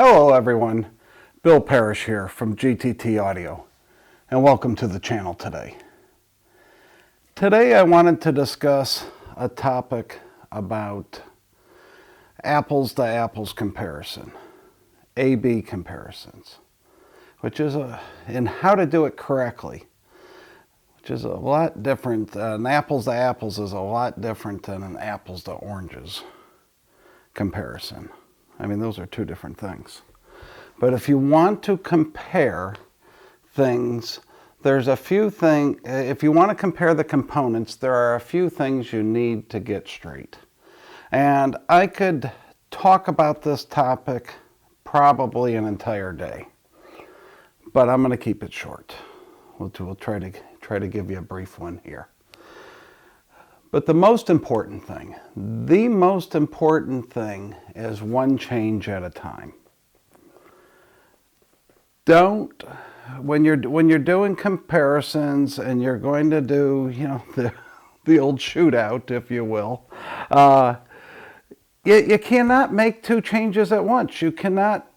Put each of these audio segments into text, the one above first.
Hello everyone, Bill Parish here from GTT Audio, and welcome to the channel today. Today I wanted to discuss a topic about apples to apples comparison, A-B comparisons, which is and how to do it correctly, which is a lot different. An apples to apples is a lot different than an apples to oranges comparison. I mean, those are two different things. But if you want to compare things, there's a few things, if you want to compare the components, there are a few things you need to get straight. And I could talk about this topic probably an entire day, but I'm going to keep it short. We'll try to give you a brief one here. But the most important thing is one change at a time. When you're doing comparisons and you're going to do, the old shootout, if you will, you cannot make two changes at once. You cannot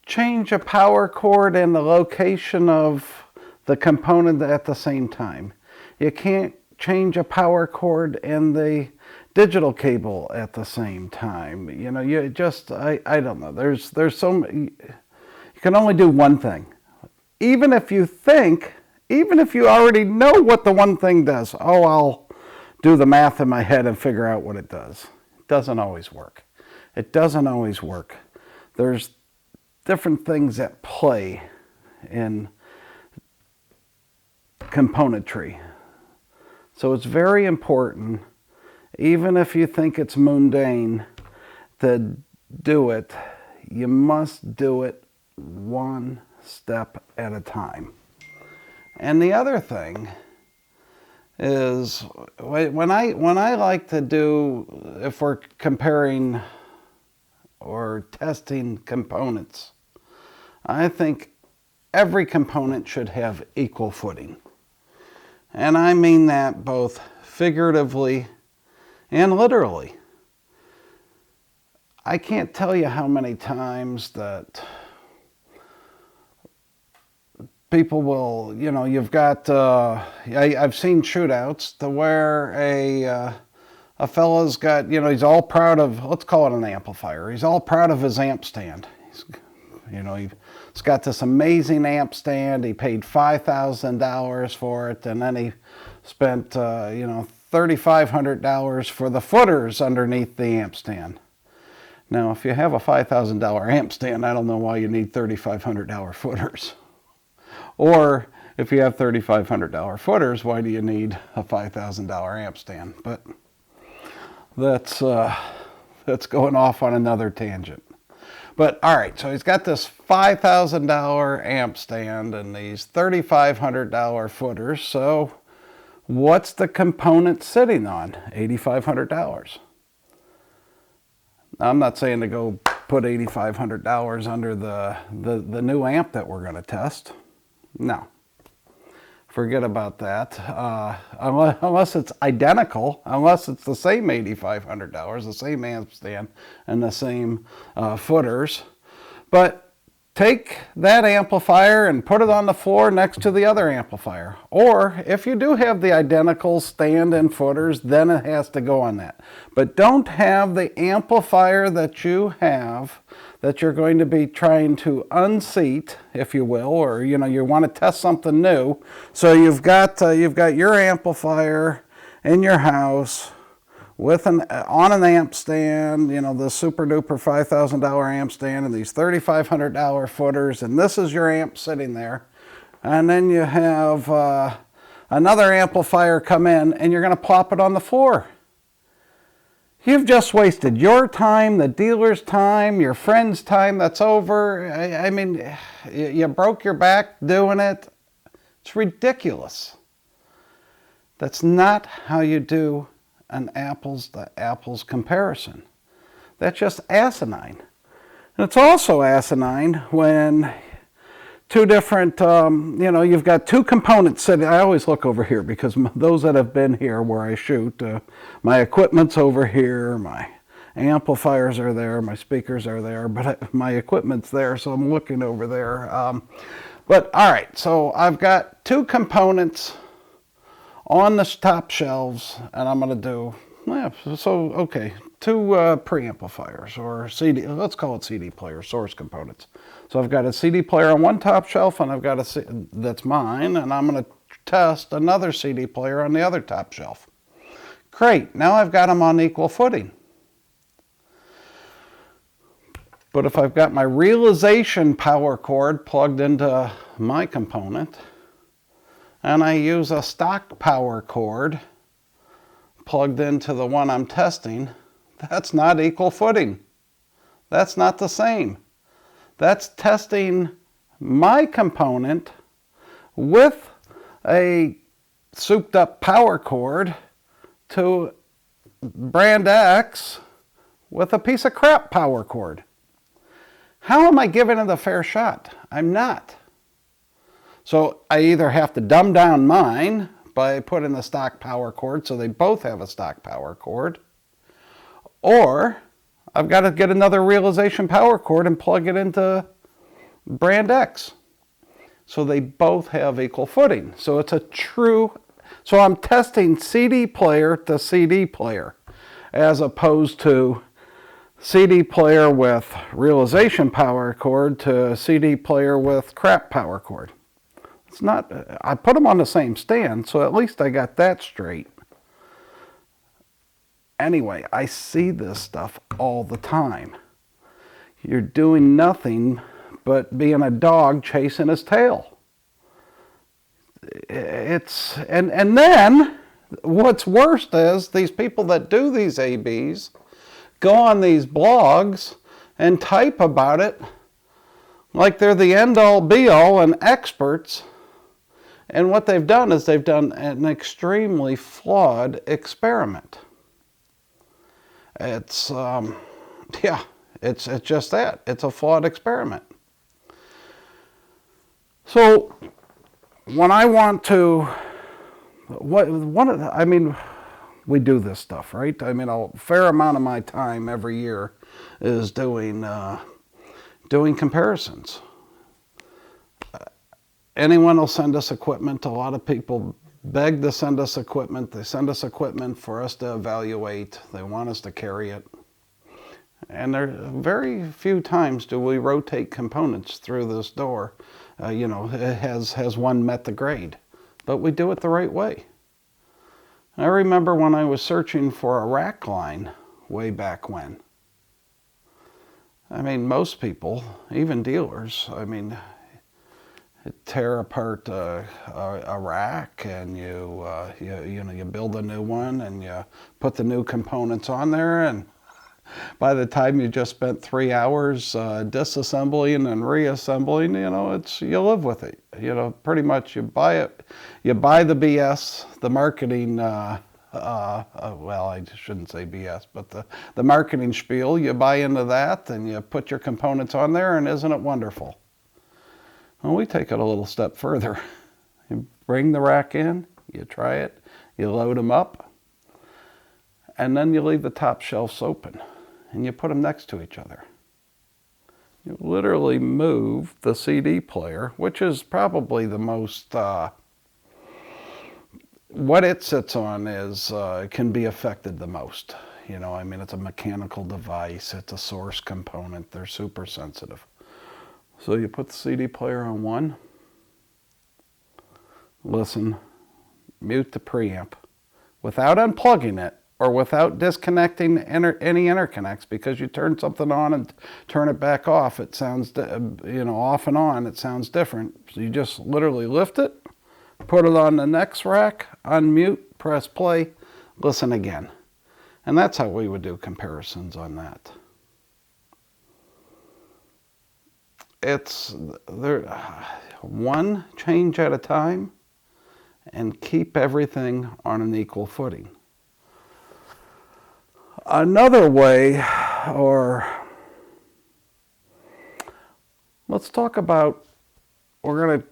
change a power cord and the location of the component at the same time. You can't change a power cord and the digital cable at the same time. I don't know. There's so many. You can only do one thing. Even if you already know what the one thing does, I'll do the math in my head and figure out what it does. It doesn't always work. There's different things at play in componentry. So it's very important, even if you think it's mundane, to do it. You must do it one step at a time. And the other thing is, when I like to do, if we're comparing or testing components, I think every component should have equal footing. And I mean that both figuratively and literally. I can't tell you how many times that people will, you've got, I've seen shootouts to where a fella's got, he's all proud of, let's call it an amplifier. He's all proud of his amp stand. He's got this amazing amp stand. He paid $5,000 for it, and then he spent, $3,500 for the footers underneath the amp stand. Now, if you have a $5,000 amp stand, I don't know why you need $3,500 footers. Or if you have $3,500 footers, why do you need a $5,000 amp stand? But that's going off on another tangent. But all right, so he's got this $5,000 amp stand and these $3,500 footers. So what's the component sitting on? $8,500. I'm not saying to go put $8,500 under the new amp that we're going to test. No. Forget about that. Unless it's identical, unless it's the same $8,500, the same amp stand and the same footers. But take that amplifier and put it on the floor next to the other amplifier. Or if you do have the identical stand and footers, then it has to go on that. But don't have the amplifier that you have that you're going to be trying to unseat, if you will, or you want to test something new. So you've got your amplifier in your house with on an amp stand, the super duper $5,000 amp stand and these $3,500 footers, and this is your amp sitting there. And then you have another amplifier come in and you're going to plop it on the floor. You've just wasted your time, the dealer's time, your friend's time that's over. I mean, you broke your back doing it. It's ridiculous. That's not how you do an apples to apples comparison. That's just asinine. And it's also asinine when two different, you've got two components sitting. I always look over here because those that have been here where I shoot, my equipment's over here, amplifiers are there, my speakers are there, but my equipment's there, so I'm looking over there. But all right, so I've got two components on the top shelves, and I'm going to do, two preamplifiers, or CD, let's call it CD player, source components. So I've got a CD player on one top shelf, and I've got that's mine, and I'm going to test another CD player on the other top shelf. Great, now I've got them on equal footing. But if I've got my realization power cord plugged into my component, and I use a stock power cord plugged into the one I'm testing, that's not equal footing. That's not the same. That's testing my component with a souped up power cord to brand X with a piece of crap power cord. How am I giving it a fair shot? I'm not. So I either have to dumb down mine by putting the stock power cord so they both have a stock power cord, or I've got to get another realization power cord and plug it into brand X so they both have equal footing. So it's a true, so I'm testing CD player to CD player as opposed to CD player with realization power cord to CD player with crap power cord. It's not, I put them on the same stand, so at least I got that straight. Anyway, I see this stuff all the time. You're doing nothing but being a dog chasing his tail. And then what's worse is these people that do these ABs go on these blogs and type about it like they're the end-all be-all and experts. And what they've done is they've done an extremely flawed experiment. It's just that. It's a flawed experiment. So when I want to, we do this stuff, right? I mean, a fair amount of my time every year is doing comparisons. Anyone will send us equipment. A lot of people beg to send us equipment. They send us equipment for us to evaluate. They want us to carry it. And there are very few times do we rotate components through this door. Has one met the grade. But we do it the right way. I remember when I was searching for a rack line way back when. I mean, most people, even dealers, tear apart a rack and you build a new one and you put the new components on there, and by the time you just spent 3 hours disassembling and reassembling, you live with it. Pretty much you buy it, you buy the BS, the marketing, well, I shouldn't say BS, but the marketing spiel, you buy into that and you put your components on there, and isn't it wonderful? Well, we take it a little step further. You bring the rack in, you try it, you load them up, and then you leave the top shelves open, and you put them next to each other. You literally move the CD player, which is probably the most, what it sits on is, can be affected the most. It's a mechanical device, it's a source component, they're super sensitive. So you put the CD player on one, listen, mute the preamp without unplugging it or without disconnecting any interconnects, because you turn something on and turn it back off. It sounds, off and on, it sounds different. So you just literally lift it, put it on the next rack, unmute, press play, listen again. And that's how we would do comparisons on that. It's one change at a time and keep everything on an equal footing. Another way, or let's talk about, we're going to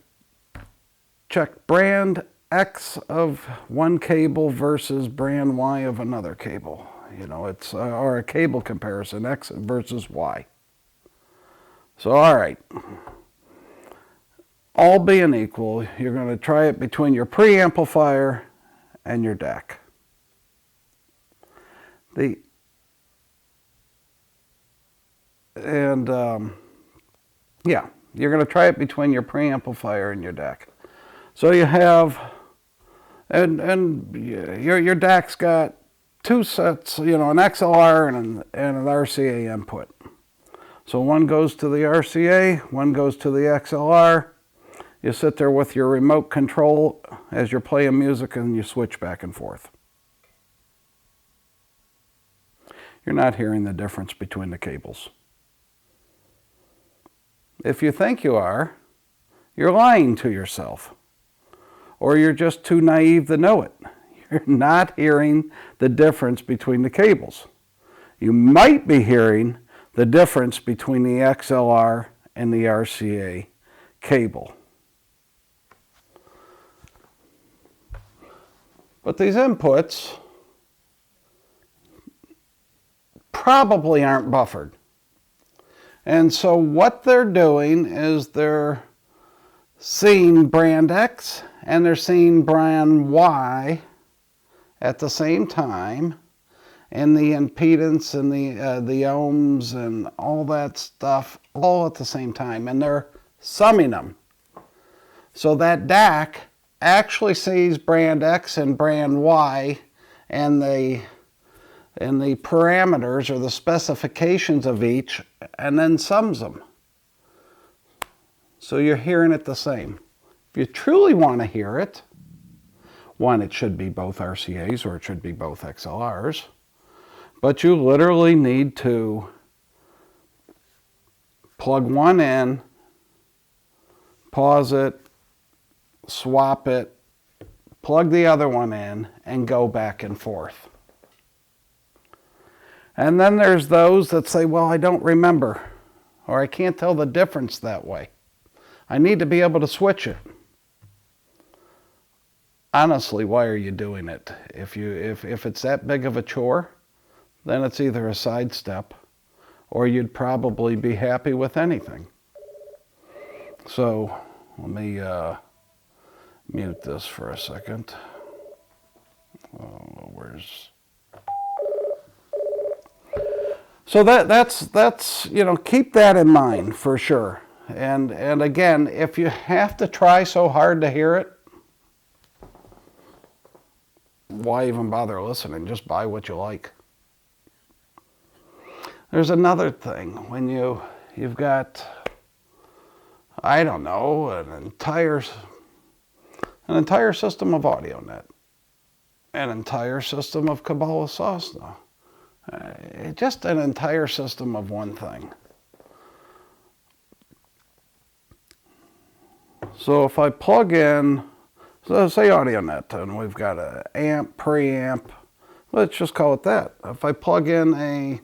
check brand X of one cable versus brand Y of another cable. You know, it's or a cable comparison, X versus Y. So, all right. All being equal, you're going to try it between your preamplifier and your DAC. Yeah, you're going to try it between your preamplifier and your DAC. So you have, and your DAC's got two sets, you know, an XLR and an RCA input. So one goes to the RCA, one goes to the XLR. You sit there with your remote control as you're playing music and you switch back and forth. You're not hearing the difference between the cables. If you think you are, you're lying to yourself. Or you're just too naive to know it. You're not hearing the difference between the cables. You might be hearing the difference between the XLR and the RCA cable. But these inputs probably aren't buffered. And so what they're doing is they're seeing brand X and they're seeing brand Y at the same time, and the impedance and the ohms and all that stuff all at the same time, and they're summing them. So that DAC actually sees brand X and brand Y and the parameters or the specifications of each, and then sums them. So you're hearing it the same. If you truly want to hear it, one, it should be both RCAs or it should be both XLRs, but you literally need to plug one in, pause it, swap it, plug the other one in, and go back and forth. And then there's those that say, well, I don't remember, or I can't tell the difference that way. I need to be able to switch it. Honestly, why are you doing it? If it's that big of a chore, then it's either a sidestep or you'd probably be happy with anything. So let me mute this for a second. So that's you know, keep that in mind for sure. And again, if you have to try so hard to hear it, why even bother listening? Just buy what you like. There's another thing. When you've got, I don't know, an entire system of AudioNet, an entire system of Kabbalah Sosna, just an entire system of one thing. So if I plug in, so say AudioNet, and we've got an amp, preamp, let's just call it that. If I plug in a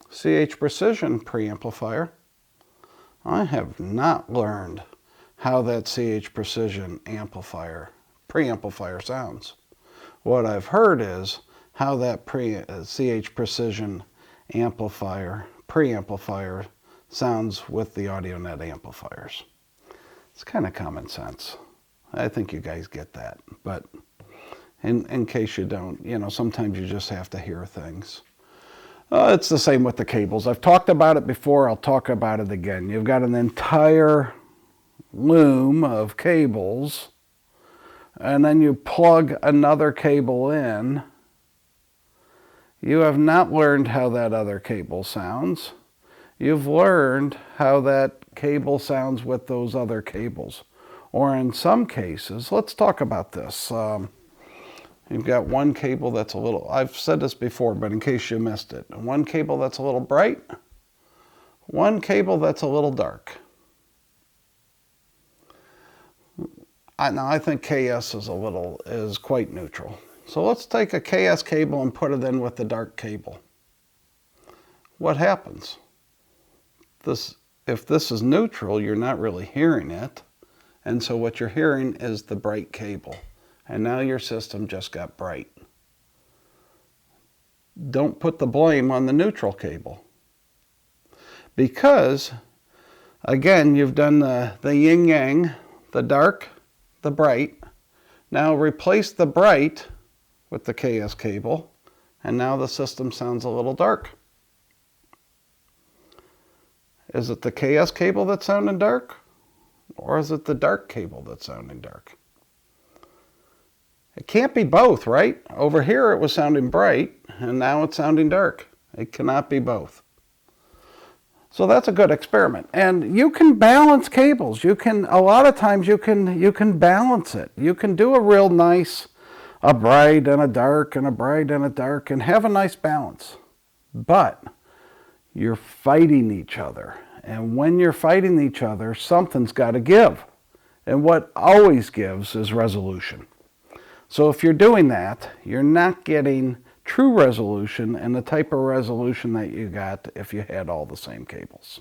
CH Precision preamplifier, I have not learned how that CH Precision preamplifier sounds. What I've heard is how that CH Precision preamplifier sounds with the AudioNet amplifiers. It's kind of common sense. I think you guys get that, but in case you don't, you know, sometimes you just have to hear things. It's the same with the cables. I've talked about it before, I'll talk about it again. You've got an entire loom of cables, and then you plug another cable in. You have not learned how that other cable sounds. You've learned how that cable sounds with those other cables. Or in some cases, let's talk about this. You've got one cable that's a little, I've said this before, but in case you missed it, one cable that's a little bright, one cable that's a little dark. Now I think KS is quite neutral. So let's take a KS cable and put it in with the dark cable. What happens? If this is neutral, you're not really hearing it. And so what you're hearing is the bright cable. And now your system just got bright. don't put the blame on the neutral cable. Because, again, you've done the yin-yang, the dark, the bright. Now replace the bright with the KS cable, and now the system sounds a little dark. Is it the KS cable that's sounding dark? Or is it the dark cable that's sounding dark? It can't be both, right? Over here it was sounding bright, and now it's sounding dark. It cannot be both. So that's a good experiment. And you can balance cables. You can, a lot of times you can balance it. You can do a real nice, a bright and a dark and a bright and a dark, and have a nice balance. But you're fighting each other. And when you're fighting each other, something's got to give. And what always gives is resolution. So if you're doing that, you're not getting true resolution and the type of resolution that you got if you had all the same cables.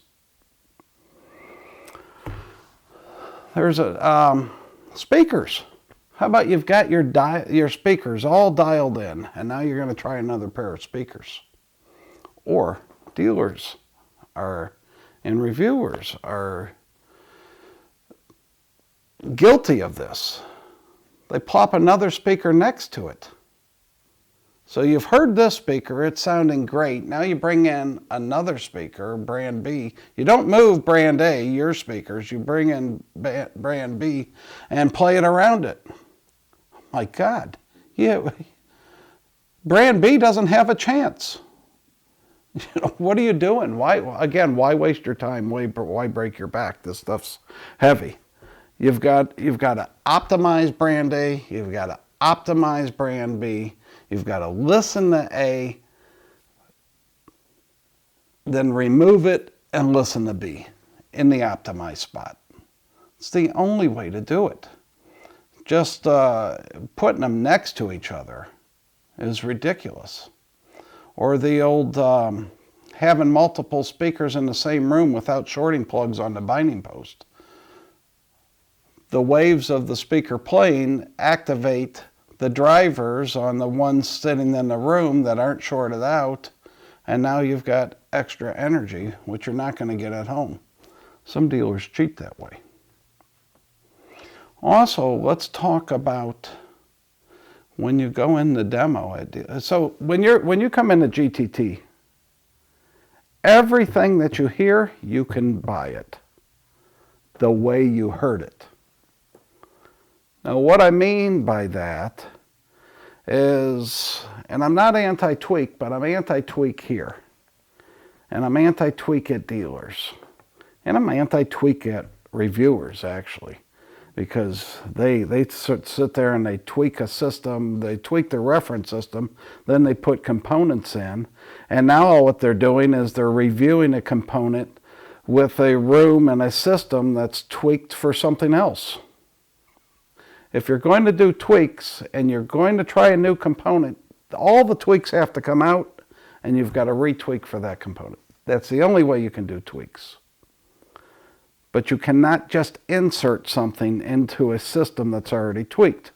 There's speakers. How about you've got your speakers all dialed in, and now you're going to try another pair of speakers. Or dealers and reviewers are guilty of this. They plop another speaker next to it. So you've heard this speaker, it's sounding great. Now you bring in another speaker, brand B. You don't move brand A, your speakers. You bring in brand B and play it around it. My God. Yeah, brand B doesn't have a chance. You know, what are you doing? Why waste your time? Why break your back? This stuff's heavy. You've got to optimize brand A. You've got to optimize brand B. You've got to listen to A, then remove it and listen to B in the optimized spot. It's the only way to do it. Just putting them next to each other is ridiculous. Or the old having multiple speakers in the same room without shorting plugs on the binding post. The waves of the speaker playing activate the drivers on the ones sitting in the room that aren't shorted out, and now you've got extra energy, which you're not going to get at home. Some dealers cheat that way. Also, let's talk about when you go in the demo. So when you come into GTT, everything that you hear, you can buy it the way you heard it. Now, what I mean by that is, and I'm not anti-tweak, but I'm anti-tweak here. And I'm anti-tweak at dealers. And I'm anti-tweak at reviewers, actually. Because they sit there and they tweak a system, they tweak the reference system, then they put components in. And now what they're doing is they're reviewing a component with a room and a system that's tweaked for something else. If you're going to do tweaks and you're going to try a new component, all the tweaks have to come out and you've got to retweak for that component. That's the only way you can do tweaks. But you cannot just insert something into a system that's already tweaked.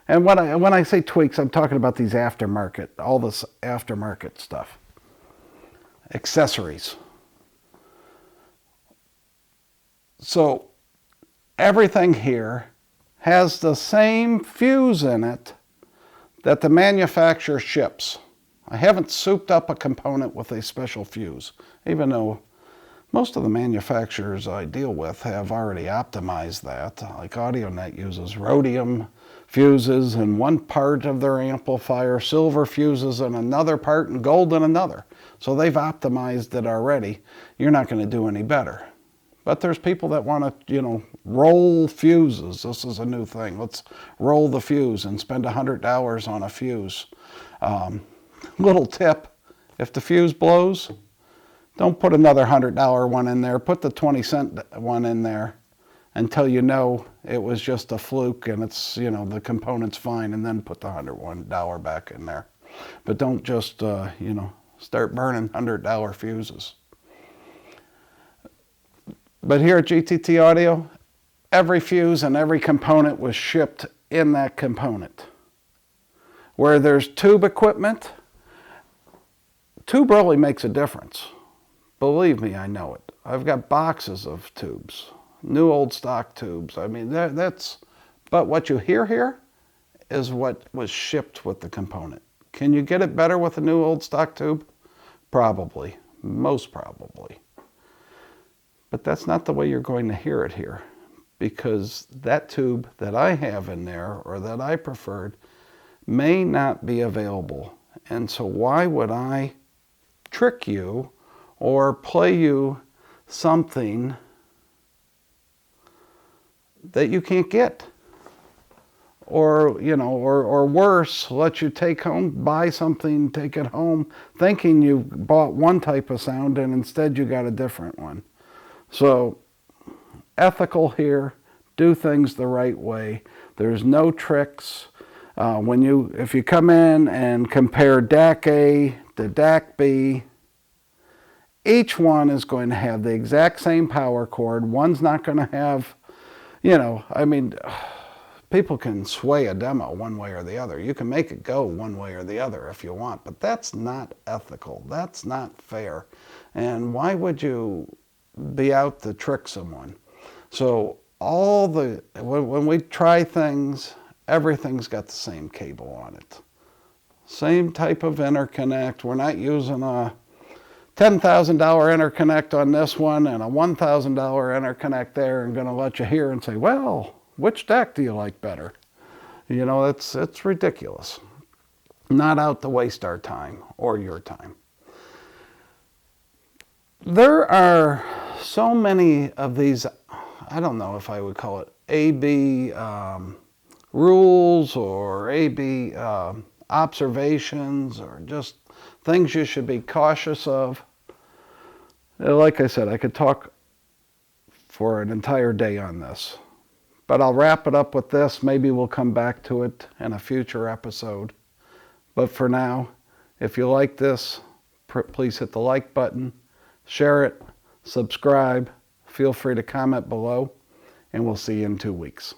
And when I say tweaks, I'm talking about these aftermarket, all this aftermarket stuff. Accessories. So everything here has the same fuse in it that the manufacturer ships. I haven't souped up a component with a special fuse, even though most of the manufacturers I deal with have already optimized that. Like AudioNet uses rhodium fuses in one part of their amplifier, silver fuses in another part, and gold in another. So they've optimized it already. You're not going to do any better. But there's people that want to, roll fuses. This is a new thing. Let's roll the fuse and spend $100 on a fuse. Little tip, if the fuse blows, don't put another $100 one in there. Put the 20-cent one in there until you know it was just a fluke and it's, the component's fine, and then put the $101 back in there. But don't just, start burning $100 fuses. But here at GTT Audio, every fuse and every component was shipped in that component. Where there's tube equipment, Tube really makes a difference. Believe me, I know it. I've got boxes of tubes, new old stock tubes. I mean, but what you hear here is what was shipped with the component. Can you get it better with a new old stock tube? Probably, most probably. But that's not the way you're going to hear it here, because that tube that I have in there, or that I preferred, may not be available. And so why would I trick you or play you something that you can't get? Or, you know, or worse, let you take home, buy something, take it home, thinking you bought one type of sound and instead you got a different one. So, ethical here, do things the right way. There's no tricks. If you come in and compare DAC A to DAC B, each one is going to have the exact same power cord. One's not going to have, you know, I mean, people can sway a demo one way or the other. You can make it go one way or the other if you want, but that's not ethical. That's not fair. And why would you be out to trick someone? So when we try things, everything's got the same cable on it. Same type of interconnect. We're not using a $10,000 interconnect on this one and a $1,000 interconnect there and going to let you hear and say, well, which DAC do you like better? You know, it's ridiculous. Not out to waste our time or your time. There are so many of these, I don't know if I would call it A-B rules or A-B observations, or just things you should be cautious of. Like I said, I could talk for an entire day on this. But I'll wrap it up with this. Maybe we'll come back to it in a future episode. But for now, if you like this, please hit the like button, share it, subscribe, feel free to comment below, and we'll see you in 2 weeks.